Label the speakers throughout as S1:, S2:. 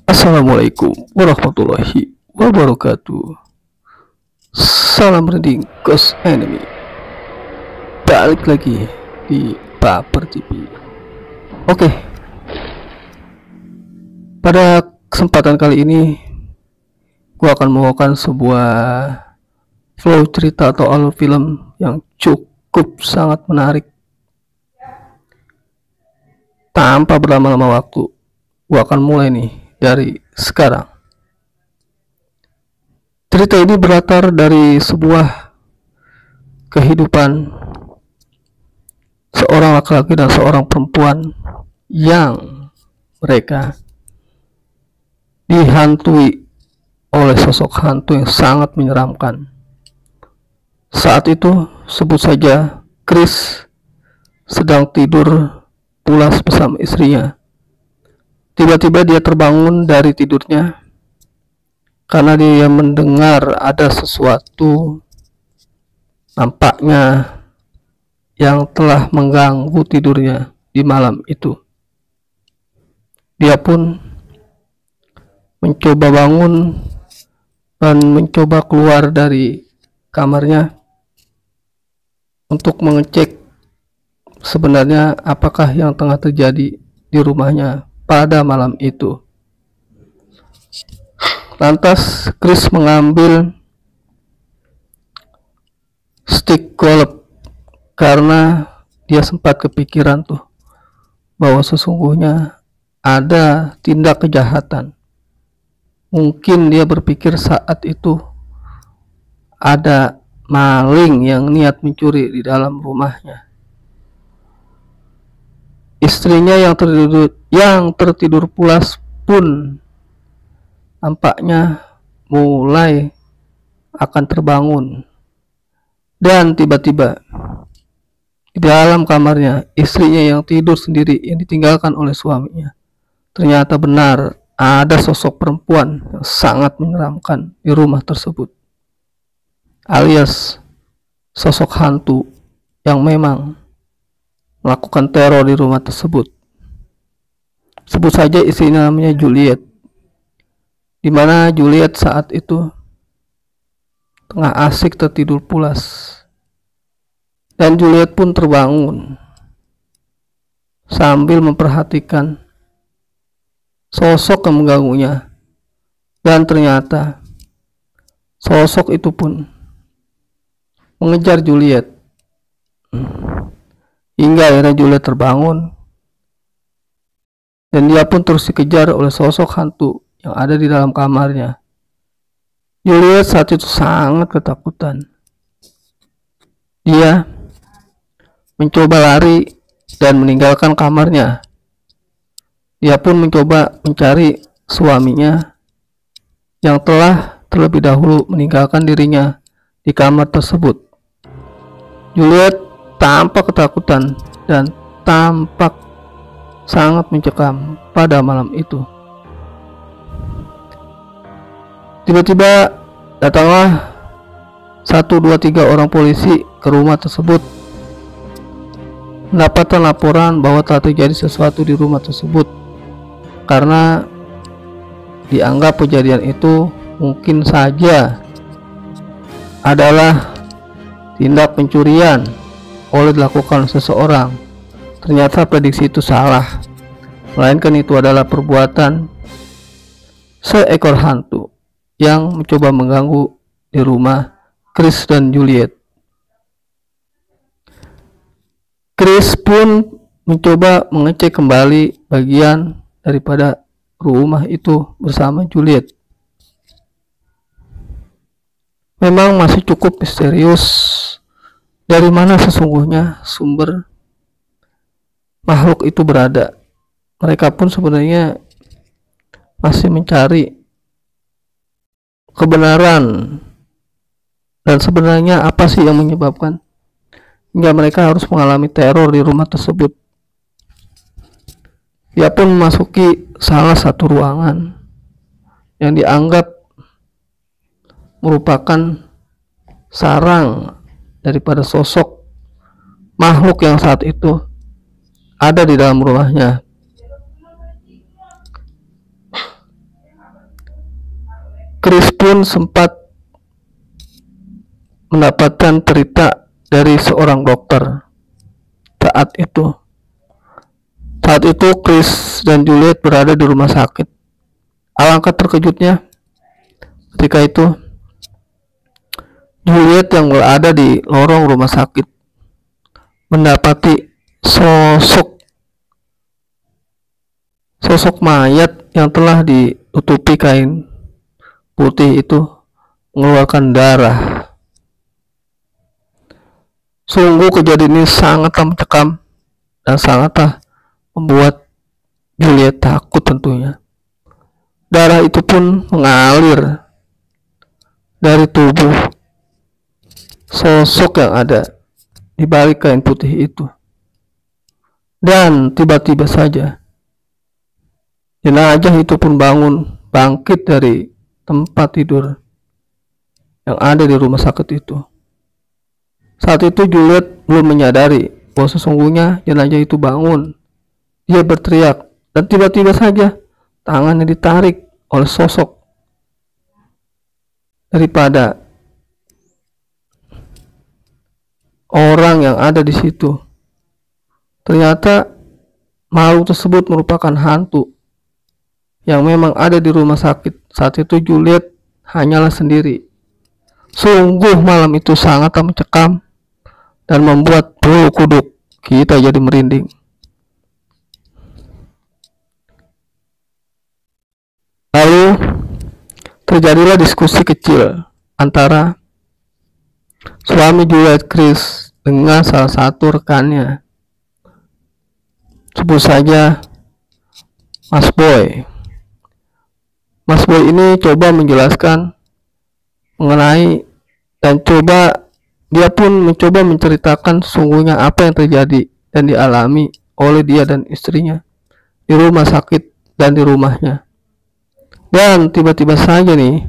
S1: Assalamualaikum warahmatullahi wabarakatuh. Salam reading Ghost Enemy. Balik lagi di Baper TV. Oke, pada kesempatan kali ini gua akan membawakan sebuah flow cerita atau alur film yang cukup sangat menarik. Tanpa berlama-lama waktu, gua akan mulai nih dari sekarang. Cerita ini berlatar dari sebuah kehidupan seorang laki-laki dan seorang perempuan yang mereka dihantui oleh sosok hantu yang sangat menyeramkan. Saat itu, sebut saja Chris sedang tidur pulas bersama istrinya. Tiba-tiba dia terbangun dari tidurnya karena dia mendengar ada sesuatu nampaknya yang telah mengganggu tidurnya di malam itu. Dia pun mencoba bangun dan mencoba keluar dari kamarnya untuk mengecek sebenarnya apakah yang tengah terjadi di rumahnya pada malam itu. Lantas Chris mengambil stick golf karena dia sempat kepikiran tuh bahwa sesungguhnya ada tindak kejahatan. Mungkin dia berpikir saat itu ada maling yang niat mencuri di dalam rumahnya. Istrinya yang tertidur pulas pun nampaknya mulai akan terbangun, dan tiba-tiba di dalam kamarnya istrinya yang tidur sendiri yang ditinggalkan oleh suaminya, ternyata benar ada sosok perempuan yang sangat menyeramkan di rumah tersebut, alias sosok hantu yang memang melakukan teror di rumah tersebut. Sebut saja istrinya namanya Juliet, di mana Juliet saat itu tengah asik tertidur pulas, dan Juliet pun terbangun sambil memperhatikan sosok yang mengganggunya, dan ternyata sosok itu pun mengejar Juliet hingga akhirnya Juliet terbangun dan dia pun terus dikejar oleh sosok hantu yang ada di dalam kamarnya. Juliet saat itu sangat ketakutan. Dia mencoba lari dan meninggalkan kamarnya. Dia pun mencoba mencari suaminya yang telah terlebih dahulu meninggalkan dirinya di kamar tersebut. Juliet tampak ketakutan dan tampak sangat mencekam pada malam itu. Tiba-tiba datanglah 1, 2, 3 orang polisi ke rumah tersebut, mendapatkan laporan bahwa telah terjadi sesuatu di rumah tersebut karena dianggap kejadian itu mungkin saja adalah tindak pencurian dilakukan seseorang. Ternyata prediksi itu salah, melainkan itu adalah perbuatan seekor hantu yang mencoba mengganggu di rumah Chris dan Juliet. Chris pun mencoba mengecek kembali bagian daripada rumah itu bersama Juliet. Memang masih cukup misterius dari mana sesungguhnya sumber makhluk itu berada. Mereka pun sebenarnya masih mencari kebenaran dan sebenarnya apa sih yang menyebabkan hingga mereka harus mengalami teror di rumah tersebut. Dia pun memasuki salah satu ruangan yang dianggap merupakan sarang daripada sosok makhluk yang saat itu ada di dalam rumahnya. pun sempat mendapatkan cerita dari seorang dokter saat itu. Saat itu Chris dan Juliet berada di rumah sakit. Alangkah terkejutnya ketika itu Juliet yang berada di lorong rumah sakit mendapati sosok mayat yang telah ditutupi kain putih itu mengeluarkan darah. Sungguh kejadian ini sangatlah mencekam dan sangatlah membuat Juliet takut tentunya. Darah itu pun mengalir dari tubuh sosok yang ada di balik kain putih itu. Dan tiba-tiba saja jenazah itu pun bangkit dari tempat tidur yang ada di rumah sakit itu. Saat itu Juliet belum menyadari bahwa sesungguhnya jenazah itu bangun. Dia berteriak dan tiba-tiba saja tangannya ditarik oleh sosok daripada orang yang ada di situ. Ternyata makhluk tersebut merupakan hantu yang memang ada di rumah sakit. Saat itu Juliet hanyalah sendiri. Sungguh malam itu sangat mencekam dan membuat bulu kuduk kita jadi merinding. Lalu terjadilah diskusi kecil antara suami Juliet, Chris, dengan salah satu rekannya. Sebut saja Mas Boy. Mas Boy ini coba menjelaskan mengenai dan dia pun mencoba menceritakan sesungguhnya apa yang terjadi dan dialami oleh dia dan istrinya di rumah sakit dan di rumahnya. Dan tiba-tiba saja nih,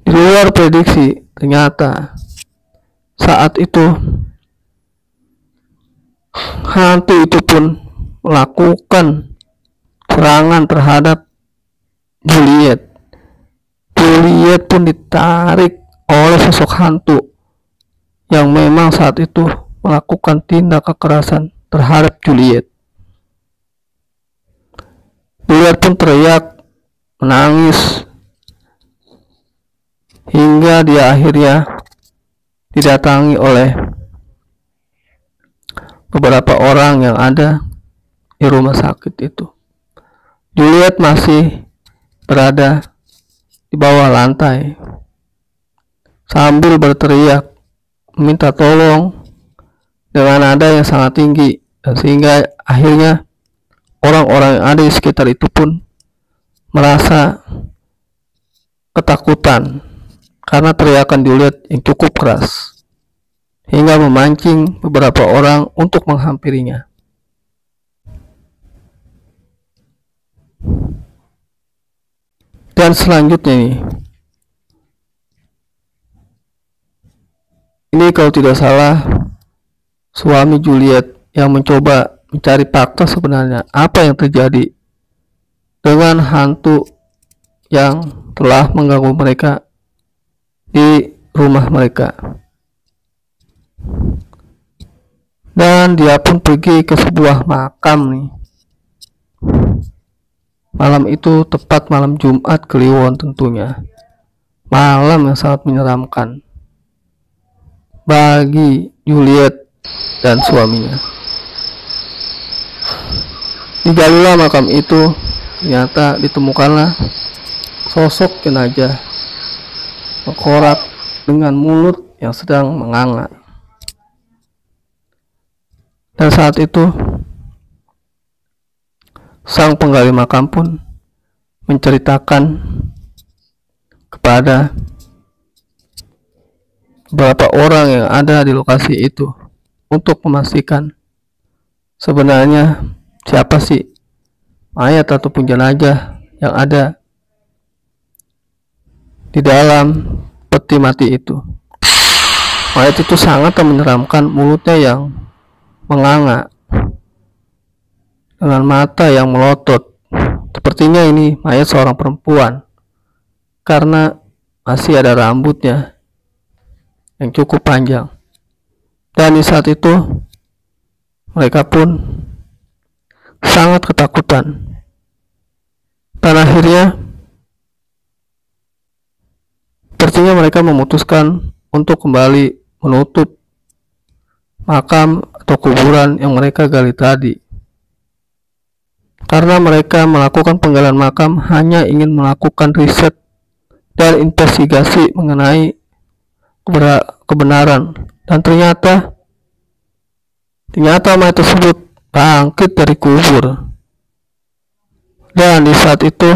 S1: di luar prediksi, ternyata saat itu hantu itu pun melakukan serangan terhadap Juliet. Juliet pun ditarik oleh sosok hantu yang memang saat itu melakukan tindak kekerasan terhadap Juliet. Juliet pun teriak, menangis, hingga dia akhirnya didatangi oleh beberapa orang yang ada di rumah sakit itu. Juliet masih berada di bawah lantai sambil berteriak meminta tolong dengan nada yang sangat tinggi, dan sehingga akhirnya orang-orang yang ada di sekitar itu pun merasa ketakutan karena teriakan Juliet yang cukup keras hingga memancing beberapa orang untuk menghampirinya. Dan selanjutnya ini kalau tidak salah suami Juliet yang mencoba mencari fakta sebenarnya apa yang terjadi dengan hantu yang telah mengganggu mereka di rumah mereka. Dan dia pun pergi ke sebuah makam nih. Malam itu tepat malam Jumat Kliwon tentunya. Malam yang sangat menyeramkan bagi Juliet dan suaminya. Digalilah makam itu, ternyata ditemukanlah sosok jenazah berkorak dengan mulut yang sedang menganga. Dan saat itu sang penggali makam pun menceritakan kepada beberapa orang yang ada di lokasi itu untuk memastikan sebenarnya siapa sih mayat ataupun jenazah yang ada di dalam peti mati itu. Mayat itu sangat menyeramkan, mulutnya yang menganga dengan mata yang melotot. Sepertinya ini mayat seorang perempuan karena masih ada rambutnya yang cukup panjang. Dan di saat itu mereka pun sangat ketakutan. Dan akhirnya sepertinya mereka memutuskan untuk kembali menutup makam atau kuburan yang mereka gali tadi. Karena mereka melakukan penggalian makam hanya ingin melakukan riset dan investigasi mengenai kebenaran. Dan ternyata mayat tersebut bangkit dari kubur. Dan di saat itu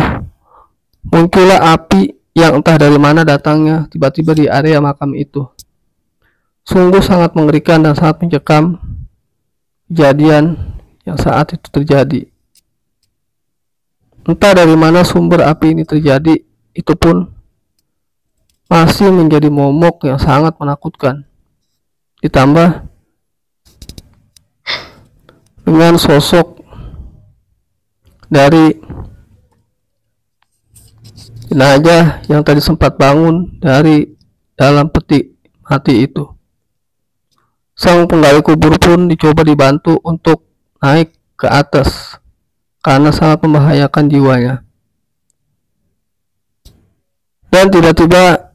S1: muncullah api yang entah dari mana datangnya tiba-tiba di area makam itu. Sungguh sangat mengerikan dan sangat mencekam kejadian yang saat itu terjadi. Entah dari mana sumber api ini terjadi, itu pun masih menjadi momok yang sangat menakutkan. Ditambah dengan sosok dari jenazah yang tadi sempat bangun dari dalam peti mati itu. Sang penggali kubur pun dicoba dibantu untuk naik ke atas karena sangat membahayakan jiwanya. Dan tiba-tiba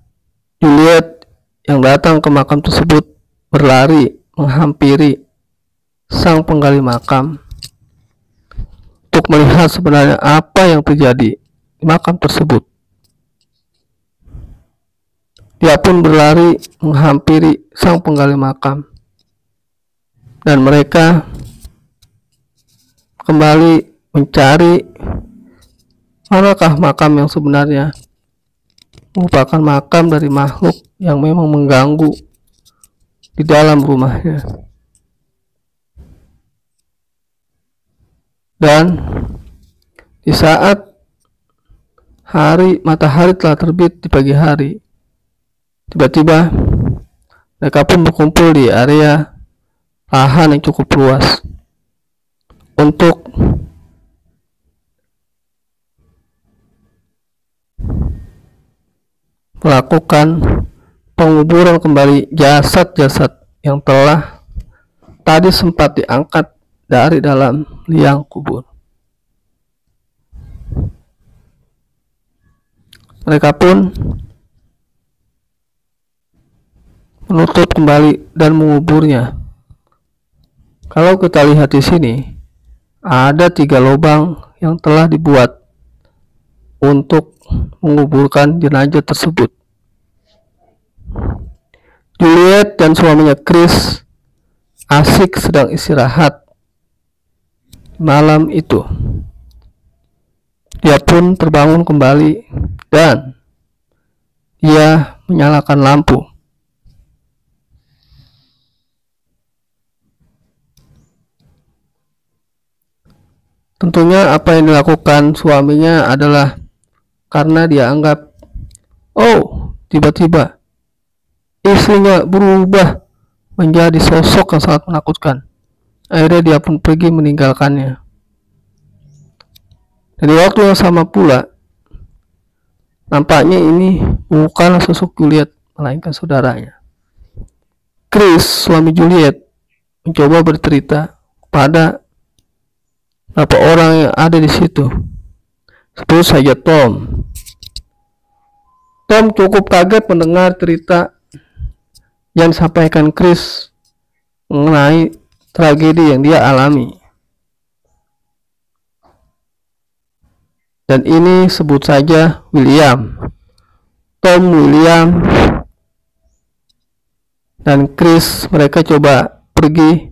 S1: Juliet yang datang ke makam tersebut berlari menghampiri sang penggali makam untuk melihat sebenarnya apa yang terjadi di makam tersebut. Dia pun berlari menghampiri sang penggali makam dan mereka kembali mencari manakah makam yang sebenarnya merupakan makam dari makhluk yang memang mengganggu di dalam rumahnya. Dan di saat matahari telah terbit di pagi hari, tiba-tiba mereka pun berkumpul di area lahan yang cukup luas untuk melakukan penguburan kembali jasad-jasad yang telah tadi sempat diangkat dari dalam liang kubur. Mereka pun menutup kembali dan menguburnya. Kalau kita lihat di sini, ada 3 lubang yang telah dibuat untuk menguburkan jenazah tersebut. Juliet dan suaminya Chris asik sedang istirahat malam itu. Dia pun terbangun kembali dan dia menyalakan lampu. Tentunya apa yang dilakukan suaminya adalah karena dia anggap, tiba-tiba istrinya berubah menjadi sosok yang sangat menakutkan. Akhirnya dia pun pergi meninggalkannya. Dan di waktu yang sama pula, nampaknya ini bukanlah sosok Juliet, melainkan saudaranya. Chris, suami Juliet, mencoba bercerita kepada beberapa orang yang ada di situ. Sebut saja Tom. Tom cukup kaget mendengar cerita yang disampaikan Chris mengenai tragedi yang dia alami. Dan ini sebut saja William. Tom, William, dan Chris, mereka coba pergi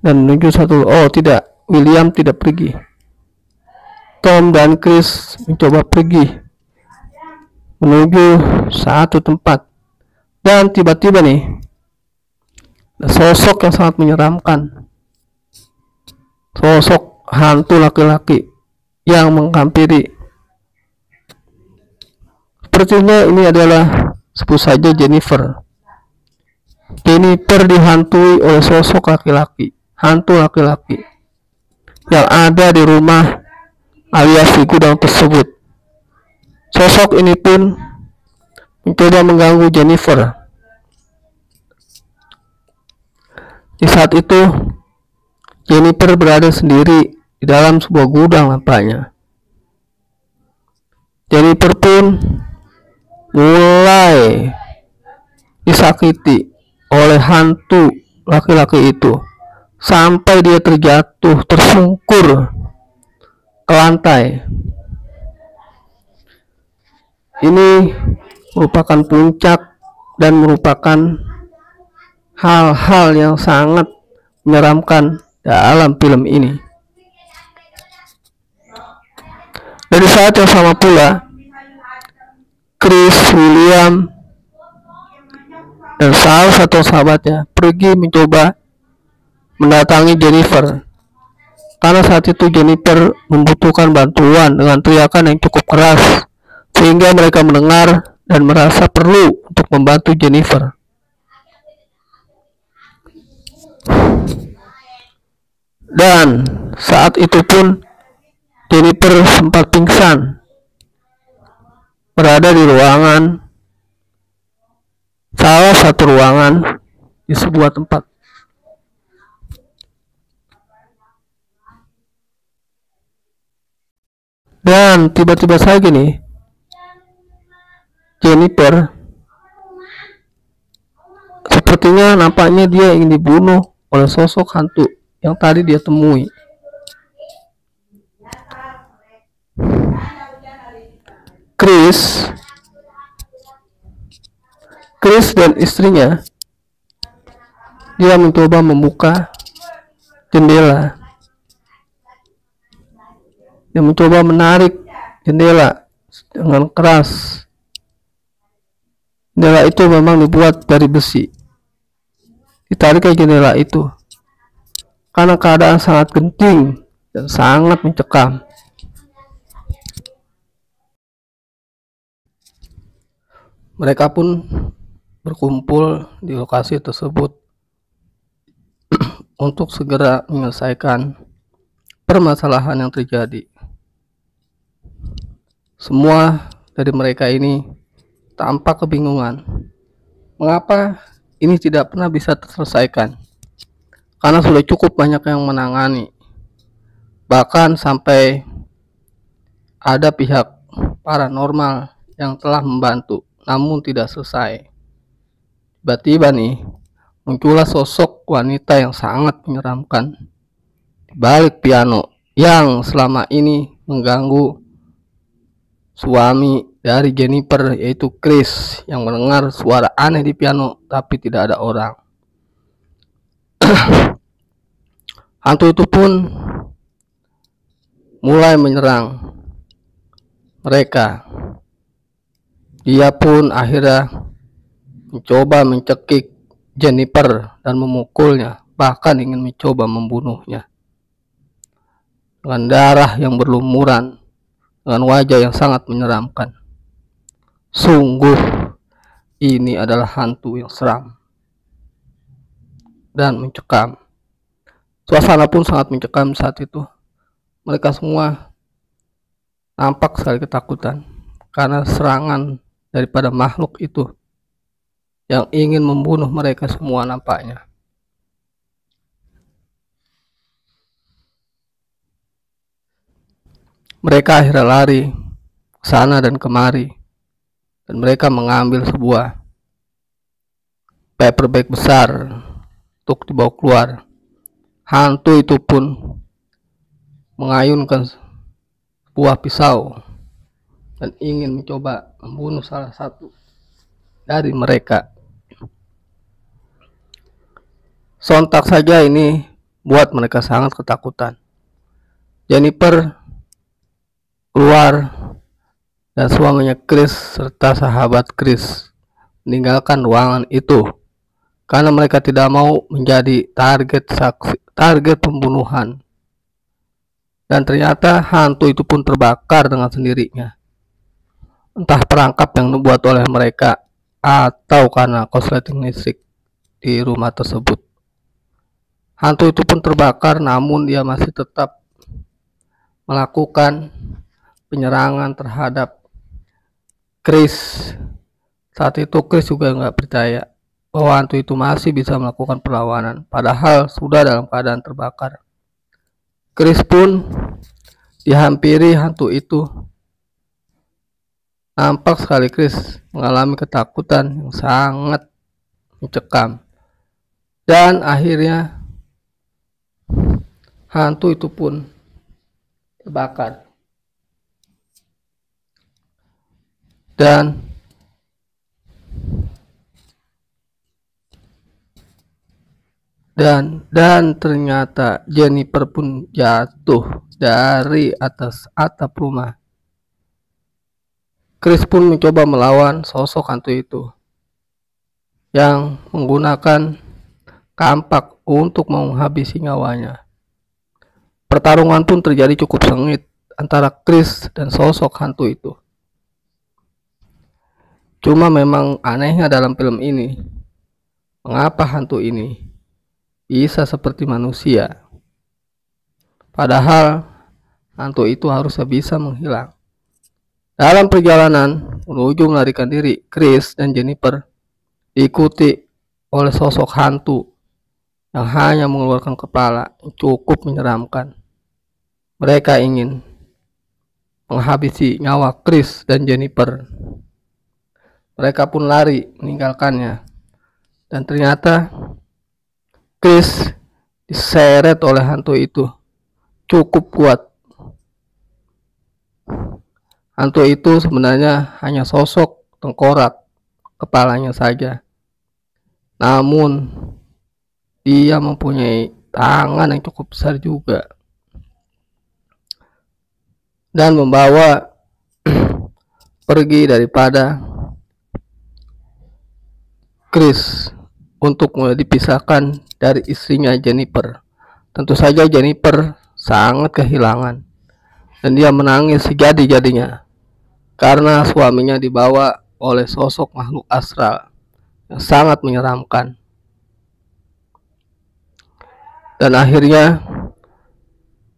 S1: dan menuju William tidak pergi. Tom dan Chris mencoba pergi menuju satu tempat. Dan tiba-tiba nih, sosok yang sangat menyeramkan. Sosok hantu laki-laki yang menghampiri. Sepertinya ini adalah sebut saja Jennifer. Jennifer dihantui oleh sosok laki-laki, hantu laki-laki yang ada di rumah alias di gudang tersebut. Sosok ini pun mencoba mengganggu Jennifer. Di saat itu, Jennifer berada sendiri di dalam sebuah gudang nampaknya. Jennifer pun mulai disakiti oleh hantu laki-laki itu sampai dia terjatuh tersungkur ke lantai. Ini merupakan puncak dan merupakan hal-hal yang sangat menyeramkan dalam film ini. Dan di saat yang sama pula, Chris, William, dan salah satu sahabatnya pergi mencoba mendatangi Jennifer. Karena saat itu Jennifer membutuhkan bantuan dengan teriakan yang cukup keras, sehingga mereka mendengar dan merasa perlu untuk membantu Jennifer. Dan saat itu pun Jennifer sempat pingsan berada di salah satu ruangan di sebuah tempat. Dan tiba-tiba saja nih, Jennifer sepertinya nampaknya dia ingin dibunuh oleh sosok hantu yang tadi dia temui. Chris dan istrinya, dia mencoba membuka jendela. Dia mencoba menarik jendela dengan keras. Jendela itu memang dibuat dari besi. Ditarik ke jendela itu karena keadaan sangat genting dan sangat mencekam. Mereka pun berkumpul di lokasi tersebut untuk segera menyelesaikan permasalahan yang terjadi. Semua dari mereka ini tampak kebingungan. Mengapa ini tidak pernah bisa terselesaikan? Karena sudah cukup banyak yang menangani. Bahkan sampai ada pihak paranormal yang telah membantu, namun tidak selesai. Tiba-tiba nih, muncullah sosok wanita yang sangat menyeramkan di balik piano yang selama ini mengganggu suami dari Jennifer, yaitu Chris, yang mendengar suara aneh di piano tapi tidak ada orang. Hantu itu pun mulai menyerang mereka. Dia pun akhirnya mencoba mencekik Jennifer dan memukulnya, bahkan ingin mencoba membunuhnya. Dengan darah yang berlumuran, dengan wajah yang sangat menyeramkan. Sungguh, ini adalah hantu yang seram dan mencekam. Suasana pun sangat mencekam saat itu. Mereka semua nampak sekali ketakutan karena serangan daripada makhluk itu yang ingin membunuh mereka semua nampaknya. Mereka akhirnya lari ke sana dan kemari, dan mereka mengambil sebuah paper bag besar untuk dibawa keluar. Hantu itu pun mengayunkan sebuah pisau dan ingin mencoba membunuh salah satu dari mereka. Sontak saja ini buat mereka sangat ketakutan. Jennifer keluar dan suaminya Chris serta sahabat Chris meninggalkan ruangan itu karena mereka tidak mau menjadi target pembunuhan. Dan ternyata hantu itu pun terbakar dengan sendirinya. Entah perangkap yang dibuat oleh mereka atau karena korsleting listrik di rumah tersebut. Hantu itu pun terbakar, namun dia masih tetap melakukan penyerangan terhadap Chris. Saat itu Chris juga nggak percaya bahwa hantu itu masih bisa melakukan perlawanan, padahal sudah dalam keadaan terbakar. Chris pun dihampiri hantu itu. Nampak sekali Chris mengalami ketakutan yang sangat mencekam. Dan akhirnya hantu itu pun terbakar. Dan ternyata Jennifer pun jatuh dari atas atap rumah. Chris pun mencoba melawan sosok hantu itu yang menggunakan kampak untuk menghabisi nyawanya. Pertarungan pun terjadi cukup sengit antara Chris dan sosok hantu itu. Cuma memang anehnya dalam film ini, mengapa hantu ini bisa seperti manusia, padahal hantu itu harusnya bisa menghilang. Dalam perjalanan menuju melarikan diri, Chris dan Jennifer diikuti oleh sosok hantu yang hanya mengeluarkan kepala yang cukup menyeramkan. Mereka ingin menghabisi nyawa Chris dan Jennifer. Mereka pun lari meninggalkannya, dan ternyata Chris diseret oleh hantu itu cukup kuat. Hantu itu sebenarnya hanya sosok tengkorak kepalanya saja, namun dia mempunyai tangan yang cukup besar juga dan membawa pergi daripada Chris untuk mulai dipisahkan dari istrinya Jennifer. Tentu saja Jennifer sangat kehilangan dan dia menangis sejadi-jadinya karena suaminya dibawa oleh sosok makhluk astral yang sangat menyeramkan. Dan akhirnya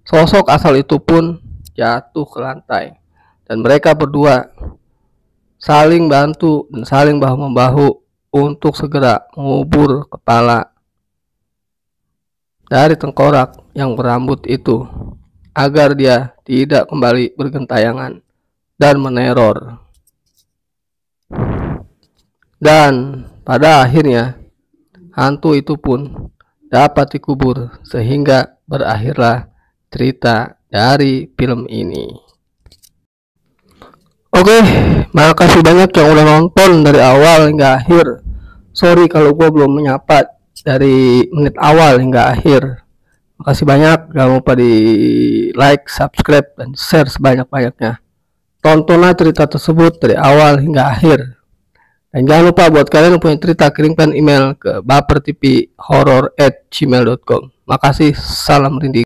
S1: sosok asal itu pun jatuh ke lantai dan mereka berdua saling bantu dan saling bahu-membahu untuk segera mengubur kepala dari tengkorak yang berambut itu agar dia tidak kembali bergentayangan dan meneror. Dan pada akhirnya hantu itu pun dapat dikubur sehingga berakhirlah cerita dari film ini. Oke, makasih banyak yang udah nonton dari awal hingga akhir. Sorry kalau gue belum menyapa dari menit awal hingga akhir. Makasih banyak, jangan lupa di like, subscribe, dan share sebanyak-banyaknya. Tontonlah cerita tersebut dari awal hingga akhir. Dan jangan lupa buat kalian yang punya cerita, kirimkan email ke bapertvhorror@gmail.com. Makasih, salam merinding.